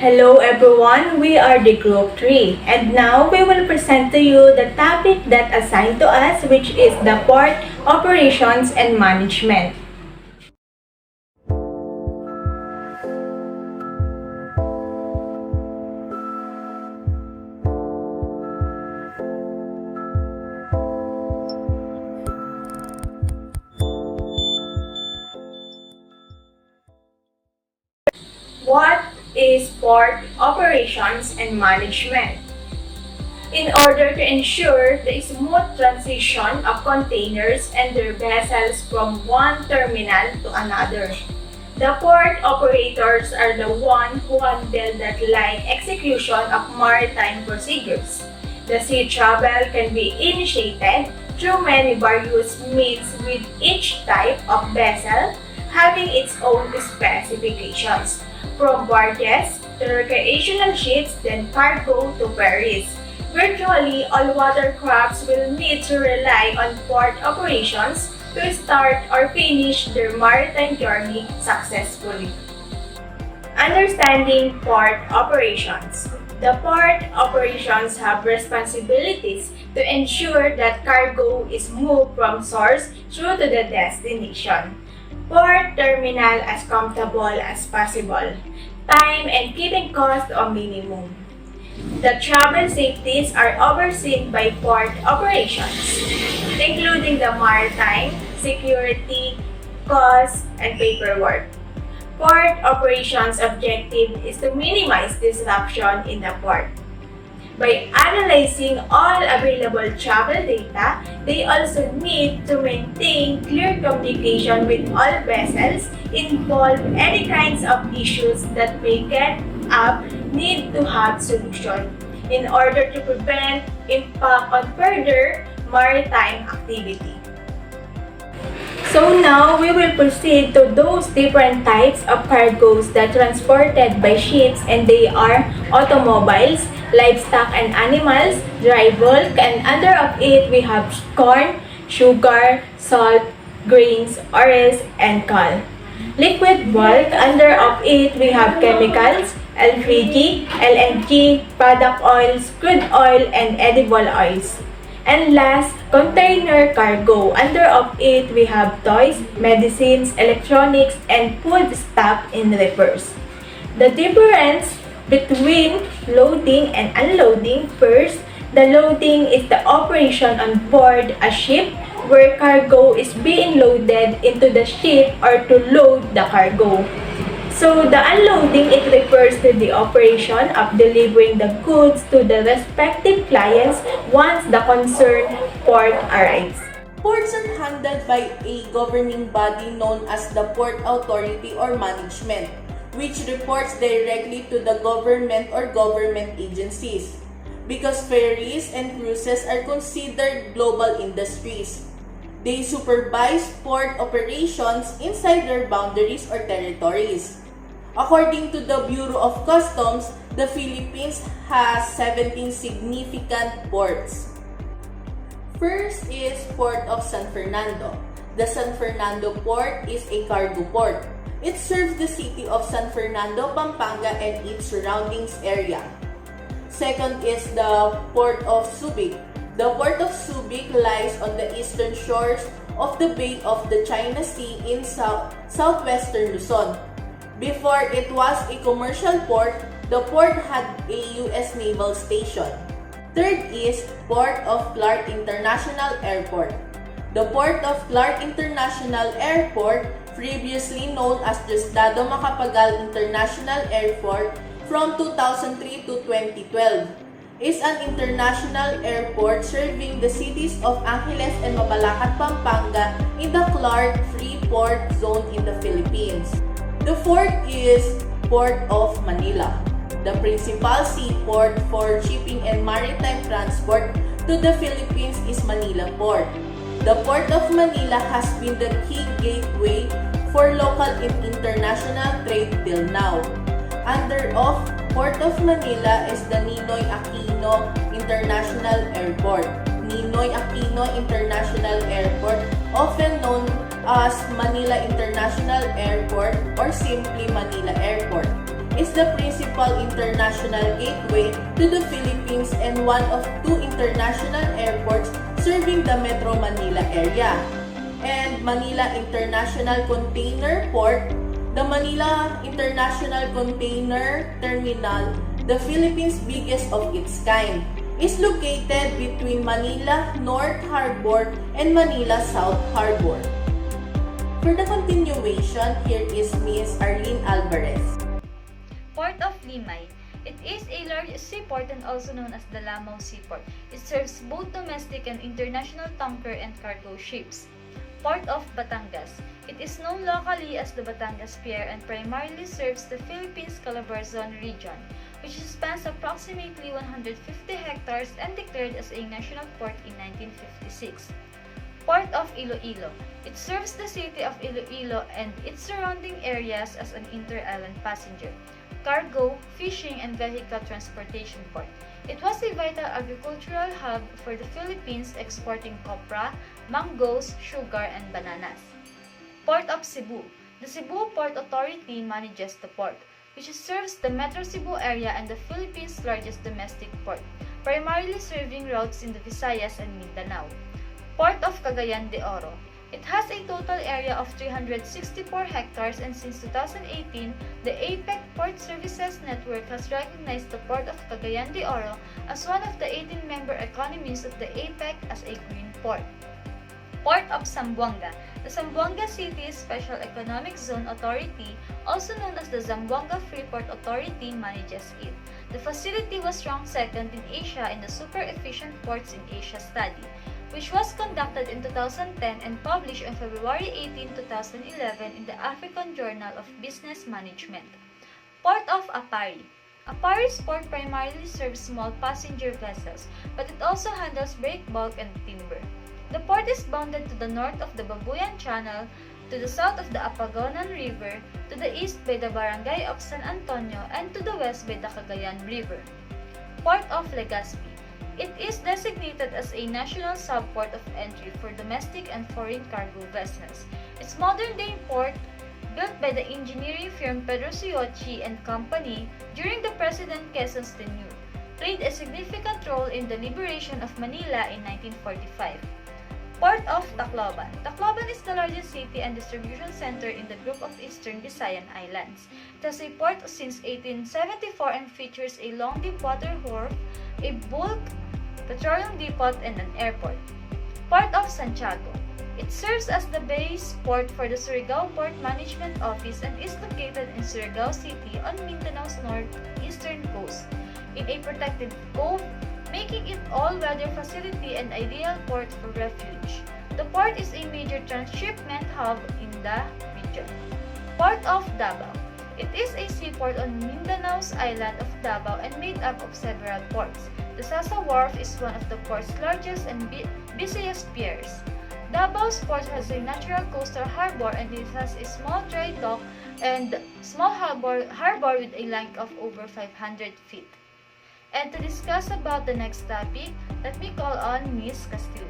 Hello everyone, we are the group 3 and now we will present to you the topic that assigned to us, which is the port operations and management. What is port operations and management? In order to ensure the smooth transition of containers and their vessels from one terminal to another, the port operators are the ones who handle the line execution of maritime procedures. The sea travel can be initiated through many various means, with each type of vessel having its own specifications, from barges to recreational ships, then cargo to ferries. Virtually all watercrafts will need to rely on port operations to start or finish their maritime journey successfully. Understanding port operations. The port operations have responsibilities to ensure that cargo is moved from source through to the destination. Port terminal as comfortable as possible. Time and keeping cost a minimum. The travel safeties are overseen by port operations, including the maritime, security, cost, and paperwork. Port operations objective is to minimize disruption in the port. By analyzing all available travel data, they also need to maintain clear communication with all vessels involved. Any kinds of issues that may get up need to have solution in order to prevent impact on further maritime activity. So now we will proceed to those different types of cargoes that transported by ships, and they are automobiles, livestock and animals, dry bulk, and under of it we have corn, sugar, salt, grains, oils, and coal. Liquid bulk, under of it we have chemicals, LPG, LNG, product oils, crude oil, and edible oils. And last, container cargo. Under of it, we have toys, medicines, electronics, and food stuff in reverse. The difference between loading and unloading. First, the loading is the operation on board a ship where cargo is being loaded into the ship or to load the cargo. So the unloading, it refers to the operation of delivering the goods to the respective clients once the concerned port arrives. Ports are handled by a governing body known as the Port Authority or Management, which reports directly to the government or government agencies. Because ferries and cruises are considered global industries, they supervise port operations inside their boundaries or territories. According to the Bureau of Customs, the Philippines has 17 significant ports. First is Port of San Fernando. The San Fernando Port is a cargo port. It serves the city of San Fernando, Pampanga, and its surroundings area. Second is the Port of Subic. The Port of Subic lies on the eastern shores of the Bay of the China Sea in southwestern Luzon. Before it was a commercial port, the port had a U.S. Naval station. Third is Port of Clark International Airport. The Port of Clark International Airport, previously known as Diosdado Macapagal International Airport from 2003 to 2012, is an international airport serving the cities of Angeles and Mabalacat, Pampanga in the Clark Free Port Zone in the Philippines. The fourth is Port of Manila. The principal seaport for shipping and maritime transport to the Philippines is Manila Port. The Port of Manila has been the key gateway for local and international trade till now. Under of Port of Manila is the Ninoy Aquino International Airport. Ninoy Aquino International Airport, often known as Manila International Airport or simply Manila Airport, is the principal international gateway to the Philippines and one of two international airports serving the Metro Manila area. And Manila International Container Port, the Manila International Container Terminal, the Philippines' biggest of its kind, is located between Manila North Harbor and Manila South Harbor. For the continuation, here is Ms. Arlene Alvarez. Port of Limay. It is a large seaport and also known as the Lanao Seaport. It serves both domestic and international tanker and cargo ships. Port of Batangas. It is known locally as the Batangas Pier and primarily serves the Philippines Calabarzon region, which spans approximately 150 hectares and declared as a national port in 1956. Port of Iloilo. It serves the city of Iloilo and its surrounding areas as an inter-island passenger, cargo, fishing, and vehicle transportation port. It was a vital agricultural hub for the Philippines, exporting copra, mangoes, sugar, and bananas. Port of Cebu. The Cebu Port Authority manages the port, which serves the Metro Cebu area and the Philippines' largest domestic port, primarily serving routes in the Visayas and Mindanao. Port of Cagayan de Oro. It has a total area of 364 hectares and since 2018, the APEC Port Services Network has recognized the Port of Cagayan de Oro as one of the 18 member economies of the APEC as a green port. Port of Zamboanga. The Zamboanga City Special Economic Zone Authority, also known as the Zamboanga Freeport Authority, manages it. The facility was ranked second in Asia in the Super Efficient Ports in Asia study, which was conducted in 2010 and published on February 18, 2011 in the African Journal of Business Management. Port of Apari. Apari's port primarily serves small passenger vessels, but it also handles break bulk and timber. The port is bounded to the north of the Babuyan Channel, to the south of the Apagonan River, to the east by the barangay of San Antonio, and to the west by the Cagayan River. Port of Legazpi. It is designated as a national subport of entry for domestic and foreign cargo vessels. Its modern-day port, built by the engineering firm Pedro Siochi and Company during the President Quezon's tenure, played a significant role in the liberation of Manila in 1945. Port of Tacloban. Tacloban is the largest city and distribution center in the group of Eastern Visayan Islands. It has a port since 1874 and features a long deep-water wharf, a bulk petroleum depot, and an airport. Port of Santiago. It serves as the base port for the Surigao Port Management Office and is located in Surigao City on Mindanao's northeastern coast, in a protected cove, making it all-weather facility and ideal port for refuge. The port is a major transshipment hub in the region. Port of Davao. It is a seaport on Mindanao's island of Davao and made up of several ports. The Sasa Wharf is one of the port's largest and busiest piers. Davao's port has a natural coastal harbor and it has a small dry dock and small harbor with a length of over 500 feet. And to discuss about the next topic, let me call on Ms. Castillo.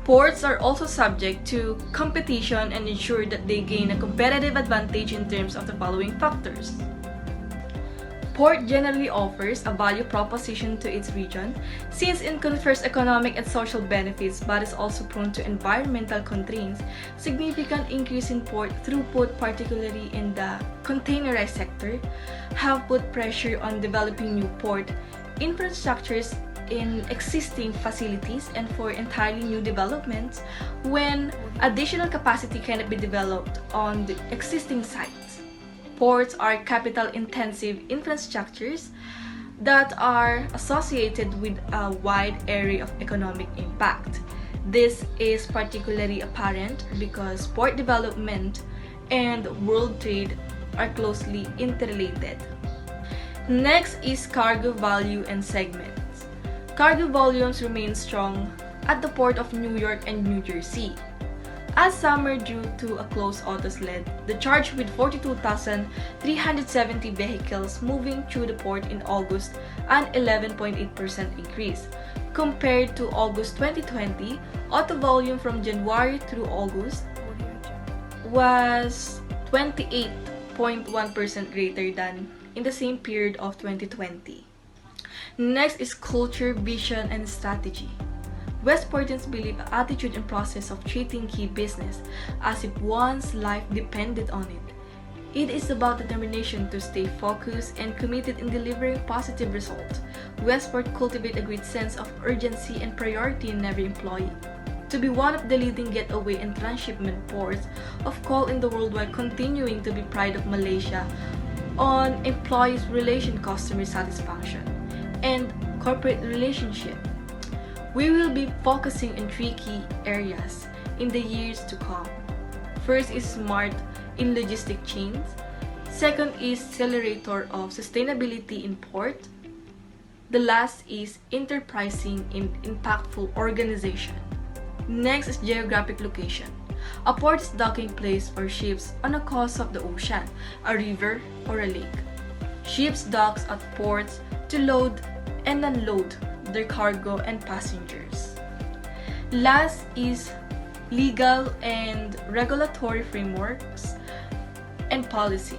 Ports are also subject to competition and ensure that they gain a competitive advantage in terms of the following factors. Port generally offers a value proposition to its region since it confers economic and social benefits but is also prone to environmental constraints. Significant increase in port throughput, particularly in the containerized sector, have put pressure on developing new port infrastructures in existing facilities and for entirely new developments when additional capacity cannot be developed on the existing sites. Ports are capital-intensive infrastructures that are associated with a wide area of economic impact. This is particularly apparent because port development and world trade are closely interrelated. Next is cargo value and segments. Cargo volumes remain strong at the Port of New York and New Jersey. As summer due to a closed auto sled, the charge with 42,370 vehicles moving through the port in August, an 11.8% increase. Compared to August 2020, auto volume from January through August was 28% 0.1% greater than in the same period of 2020. Next is culture, vision, and strategy. Westportans believe attitude and process of treating key business as if one's life depended on it. It is about determination to stay focused and committed in delivering positive results. Westport cultivates a great sense of urgency and priority in every employee. To be one of the leading getaway and transshipment ports of call in the world while continuing to be pride of Malaysia on employees' relation, customer satisfaction, and corporate relationship. We will be focusing on 3 key areas in the years to come. First is smart in logistic chains. Second is accelerator of sustainability in port. The last is enterprising in impactful organization. Next is geographic location. A port is docking place for ships on a coast of the ocean, a river, or a lake. Ships docks at ports to load and unload their cargo and passengers. Last is legal and regulatory frameworks and policies.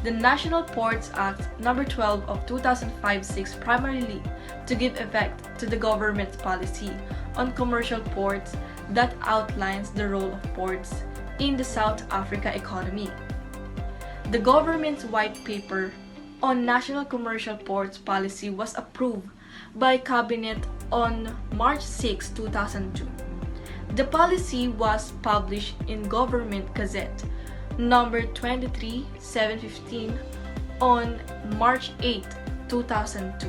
The National Ports Act No. 12 of 2005-6 primarily to give effect to the government's policy on commercial ports that outlines the role of ports in the South Africa economy. The government's white paper on National Commercial Ports Policy was approved by Cabinet on March 6, 2002. The policy was published in Government Gazette number 23/715 on March 8, 2002.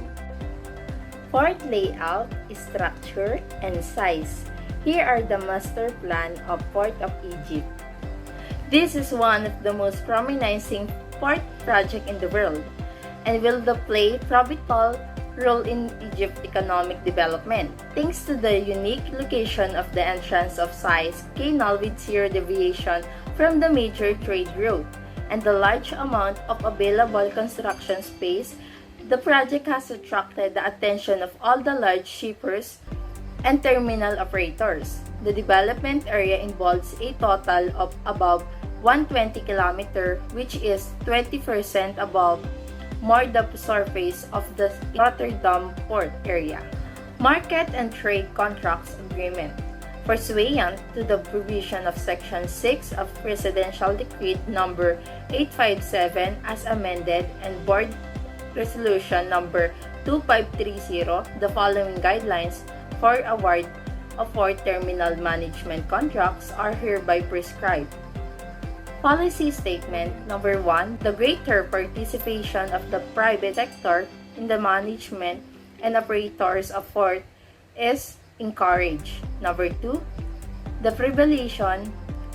Port layout, structure, and size. Here are the master plan of Port of Egypt. This is one of the most promising port project in the world and will play pivotal role in Egypt's economic development thanks to the unique location of the entrance of Suez Canal with zero deviation from the major trade route and the large amount of available construction space. The project has attracted the attention of all the large shippers and terminal operators. The development area involves a total of above 120 km, which is 20% above more the surface of the Rotterdam port area. Market and trade contracts agreement. Pursuant to the provision of Section 6 of Presidential Decree Number 857 as amended and Board Resolution Number 2530, the following guidelines for award of port terminal management contracts are hereby prescribed. Policy Statement Number 1. The greater participation of the private sector in the management and operators of port is encouraged. Number 2. The privatization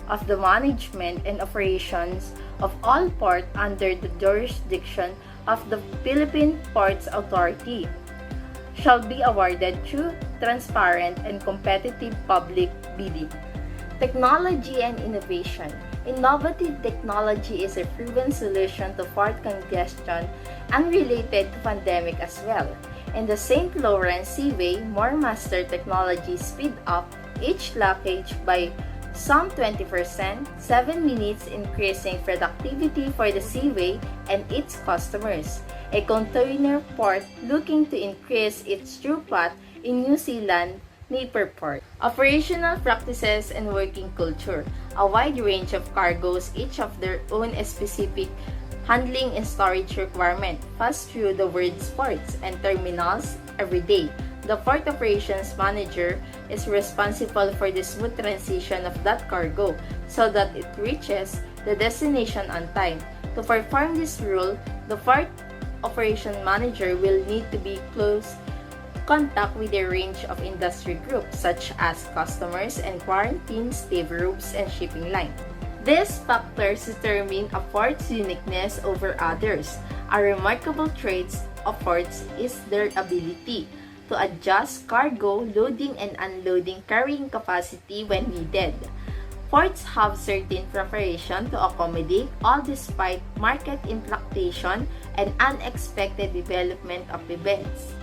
of the management and operations of all port under the jurisdiction of the Philippine Ports Authority shall be awarded through transparent and competitive public bidding. Technology and innovation. Innovative technology is a proven solution to port congestion unrelated to pandemic as well. In the St. Lawrence Seaway, more master technology speed up each blockage by some 20%, 7 minutes increasing productivity for the seaway and its customers. A container port looking to increase its throughput in New Zealand, Napier Port. Operational practices and working culture. A wide range of cargoes, each of their own specific handling and storage requirement, pass through the world's ports and terminals every day. The port operations manager is responsible for the smooth transition of that cargo so that it reaches the destination on time. To perform this role, the port operation manager will need to be close contact with a range of industry groups such as customers and quarantine, stave groups, and shipping line. These factors determine a port's uniqueness over others. A remarkable trait of ports is their ability to adjust cargo loading and unloading carrying capacity when needed. Ports have certain preparation to accommodate all despite market fluctuation and unexpected development of events.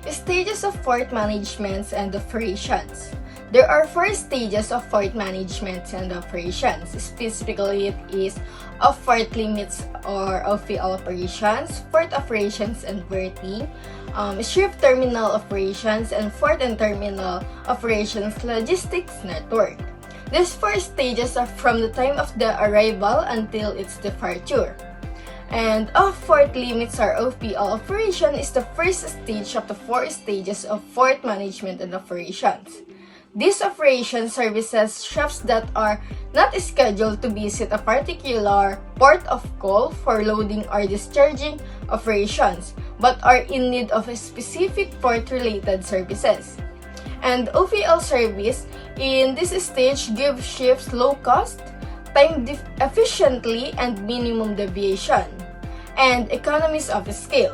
Stages of port management and operations. There are four stages of port management and operations. Specifically, it is of port limits or OPL operations, port operations and berthing, ship terminal operations, and port and terminal operations logistics network. These four stages are from the time of the arrival until its departure. And off-port limits or OPL operation is the first stage of the four stages of port management and operations. This operation services ships that are not scheduled to visit a particular port of call for loading or discharging operations, but are in need of a specific port-related services. And OPL service in this stage gives ships low cost, time efficiently, and minimum deviation, and economies of scale.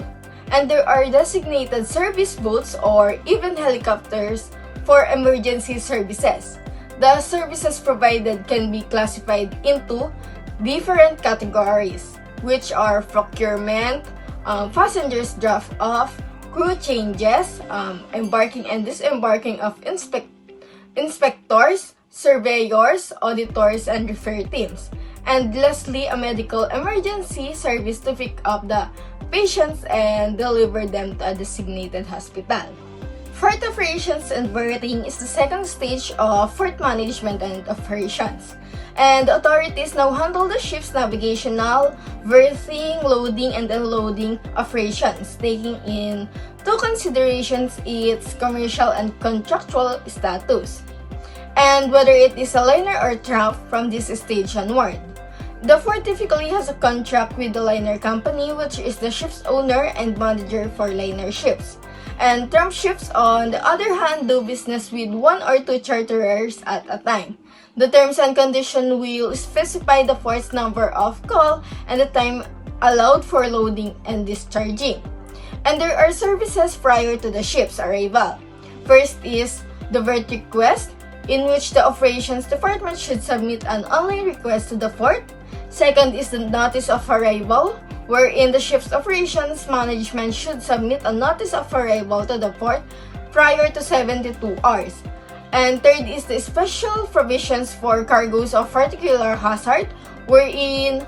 And there are designated service boats or even helicopters for emergency services. The services provided can be classified into different categories, which are procurement, passengers drop-off, crew changes, embarking and disembarking of inspectors, surveyors, auditors, and refer teams. And lastly, a medical emergency service to pick up the patients and deliver them to a designated hospital. Port operations and berthing is the second stage of port management and operations. And the authorities now handle the ship's navigational, berthing, loading, and unloading operations, taking into considerations its commercial and contractual status, and whether it is a liner or tramp from this stage onward. The port typically has a contract with the liner company, which is the ship's owner and manager for liner ships. And tramp ships, on the other hand, do business with one or two charterers at a time. The terms and conditions will specify the port's number of call and the time allowed for loading and discharging. And there are services prior to the ship's arrival. First is the berth request, in which the operations department should submit an online request to the port. Second is the notice of arrival, wherein the ship's operations management should submit a notice of arrival to the port prior to 72 hours. And third is the special provisions for cargoes of particular hazard, wherein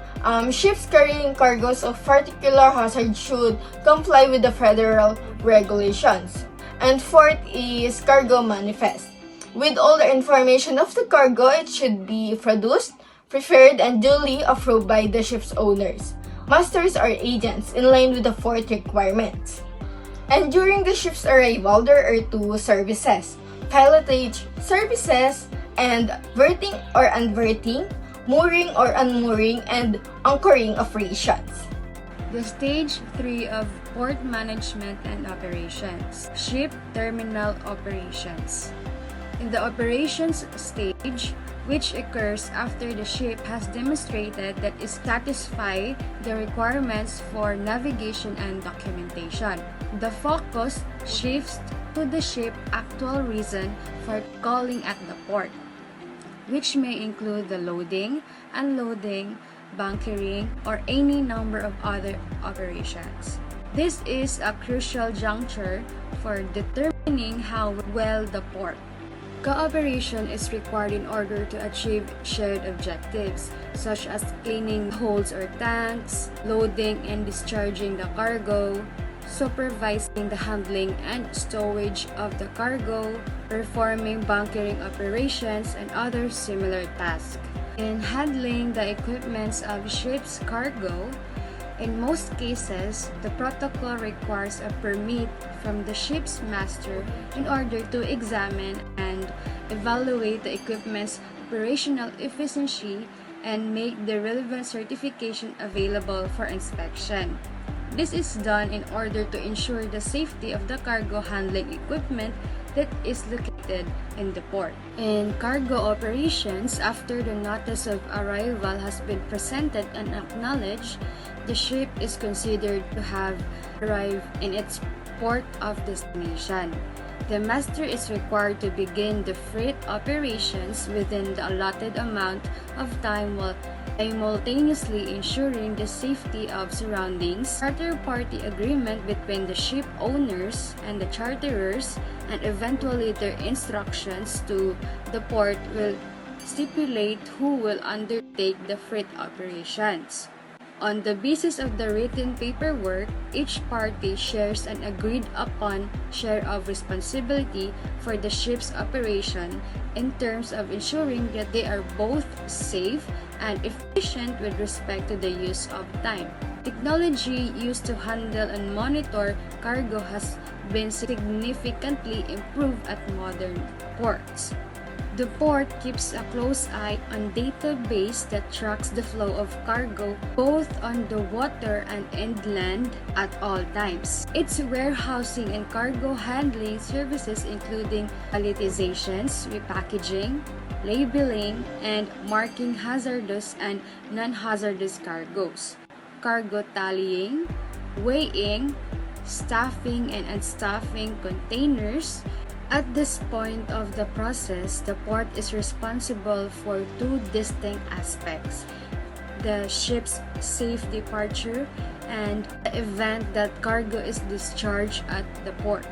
ships carrying cargoes of particular hazard should comply with the federal regulations. And fourth is cargo manifest. With all the information of the cargo, it should be produced, prepared, and duly approved by the ship's owners, masters, or agents in line with the port requirements. And during the ship's arrival, there are two services: pilotage services and berthing or unberthing, mooring or unmooring, and anchoring operations. The stage 3 of port management and operations, ship terminal operations. In the operations stage, which occurs after the ship has demonstrated that it satisfies the requirements for navigation and documentation, the focus shifts to the ship's actual reason for calling at the port, which may include the loading, unloading, bunkering, or any number of other operations. This is a crucial juncture for determining how well the port. Cooperation is required in order to achieve shared objectives, such as cleaning holds or tanks, loading and discharging the cargo, supervising the handling and stowage of the cargo, performing bunkering operations, and other similar tasks. In handling the equipments of ship's cargo, in most cases, the protocol requires a permit from the ship's master in order to examine and evaluate the equipment's operational efficiency and make the relevant certification available for inspection. This is done in order to ensure the safety of the cargo handling equipment that is located in the port. In cargo operations, after the notice of arrival has been presented and acknowledged, the ship is considered to have arrived in its port of destination. The master is required to begin the freight operations within the allotted amount of time while simultaneously ensuring the safety of surroundings. Charter party agreement between the ship owners and the charterers, and eventually their instructions to the port will stipulate who will undertake the freight operations. On the basis of the written paperwork, each party shares an agreed upon share of responsibility for the ship's operation in terms of ensuring that they are both safe and efficient with respect to the use of time. Technology used to handle and monitor cargo has been significantly improved at modern ports. The port keeps a close eye on database that tracks the flow of cargo both on the water and inland at all times. Its warehousing and cargo handling services including palletizations, repackaging, labeling, and marking hazardous and non-hazardous cargoes, cargo tallying, weighing, staffing and unstaffing containers. At this point of the process, the port is responsible for two distinct aspects: the ship's safe departure and the event that cargo is discharged at the port.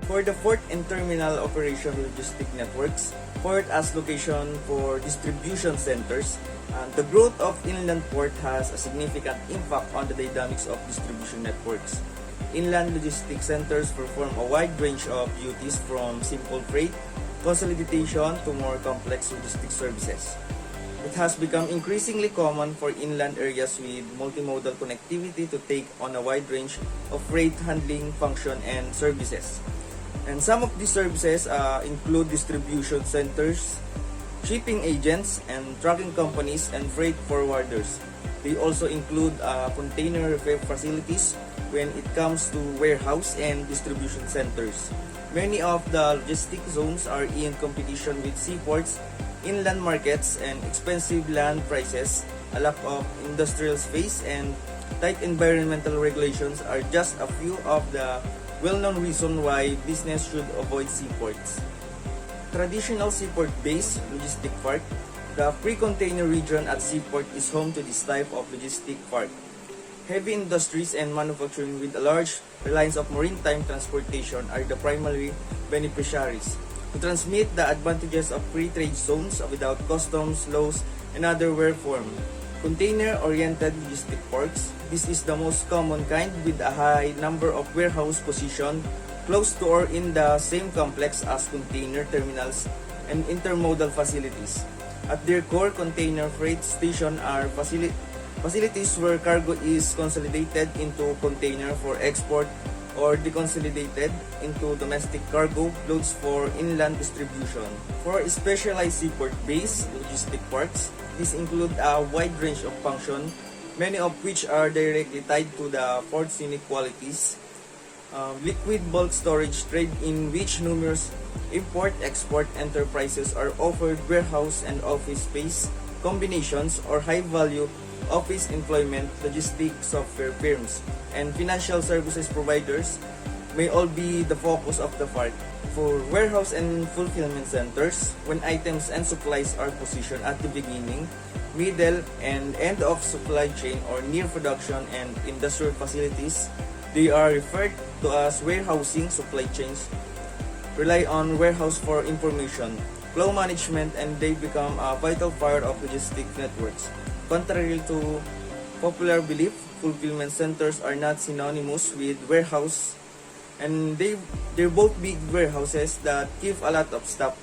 For the port and terminal operation logistic networks, port as location for distribution centers, the growth of inland port has a significant impact on the dynamics of distribution networks. Inland logistics centers perform a wide range of duties from simple freight consolidation to more complex logistics services. It has become increasingly common for inland areas with multimodal connectivity to take on a wide range of freight handling function and services. And some of these services include distribution centers, shipping agents, and trucking companies and freight forwarders. They also include container repair facilities when it comes to warehouse and distribution centers. Many of the logistic zones are in competition with seaports, inland markets, and expensive land prices. A lack of industrial space and tight environmental regulations are just a few of the well-known reasons why business should avoid seaports. Traditional seaport-based logistic park, the pre-container region at seaport is home to this type of logistic park. Heavy industries and manufacturing with a large reliance of maritime transportation are the primary beneficiaries. To transmit the advantages of free trade zones without customs, laws, and other reform. Container-oriented logistic parks. This is the most common kind with a high number of warehouse positions close to or in the same complex as container terminals and intermodal facilities. At their core, container freight stations are facilities where cargo is consolidated into container for export or deconsolidated into domestic cargo loads for inland distribution. For specialized seaport-based logistic parks, these include a wide range of functions, many of which are directly tied to the port's unique qualities. Liquid bulk storage trade, in which numerous import-export enterprises are offered warehouse and office space combinations, or high-value office employment, logistics software firms, and financial services providers may all be the focus of the park. For warehouse and fulfillment centers, when items and supplies are positioned at the beginning, middle, and end of supply chain or near production and industrial facilities, they are referred to as warehousing. Supply chains rely on warehouse for information, flow management, and they become a vital part of logistic networks. Contrary to popular belief, fulfillment centers are not synonymous with warehouse, and they're both big warehouses that keep a lot of stuff